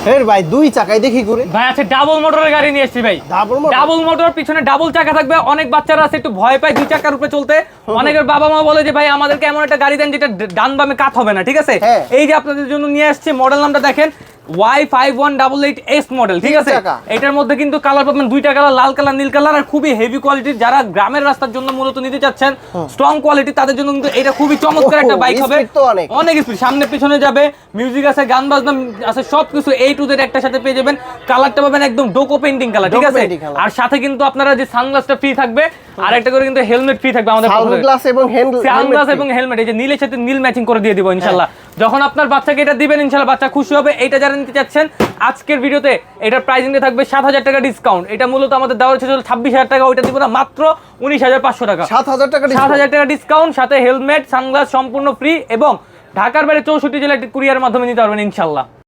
এর ভাই দুই চাকায় দেখি করে ভাই আছে ডাবল মোটরের গাড়ি নিয়ে এসেছি ভাই। ডাবল মোটর, পিছনে ডাবল চাকা থাকবে। অনেক বাচ্চারা আছে একটু ভয় পায় দুই চাকার উপরে চলতে। অনেকের বাবা মা বলে যে ভাই আমাদেরকে এমন একটা গাড়ি দেন যেটা ডান বামে কাত হবে না, ঠিক আছে? এই যে আপনাদের জন্য নিয়ে আসছে, মডেল নামটা দেখেন Y5188S মডেল, ঠিক আছে? এটার মধ্যে কিন্তু কালার পাবেন দুইটা কালার, লাল কালার নীল কালার, আর খুবই হেভি কোয়ালিটির। যারা গ্রামের রাস্তার জন্য মূলত নিতে চাচ্ছেন স্ট্রং কোয়ালিটি, তাদের জন্য কিন্তু এটা খুবই চমৎকার একটা বাইক হবে। অনেক স্পিড, সামনে পিছনে যাবে, মিউজিক আছে, গান বাজনা আছে, সবকিছু A to Z একটার সাথে পেয়ে যাবেন। কালারটা পাবেন একদম ডোকো পেইন্টিং কালার, ঠিক আছে? আর সাথে কিন্তু আপনারা যে সানগ্লাসটা ফ্রি থাকবে, আর একটা করে কিন্তু হেলমেট ফ্রি থাকবে আমাদের। সানগ্লাস এবং হেলমেট, এই যে নীলের সাথে নীল ম্যাচিং করে দিয়ে দিব ইনশাআল্লাহ। যখন আপনার বাচ্চাকে এটা দিবেন ইনশাআল্লাহ বাচ্চা খুশি হবে। এটা যারা নিতে চাচ্ছেন আজকের ভিডিওতে এটার প্রাইসিংটা থাকবে 7,000 টাকা ডিসকাউন্ট। এটা মূলত আমাদের দেওয়ার ছিল 26,000 টাকা, ওইটা দিব না মাত্র 19,500 টাকা। 7,000 টাকা ডিসকাউন্ট, সাথে হেলমেট সানগ্লাস সম্পূর্ণ ফ্রি, এবং ঢাকার বাইরে 64 জেলায় কুরিয়ার মাধ্যমে নিতে পারবেন ইনশাআল্লাহ।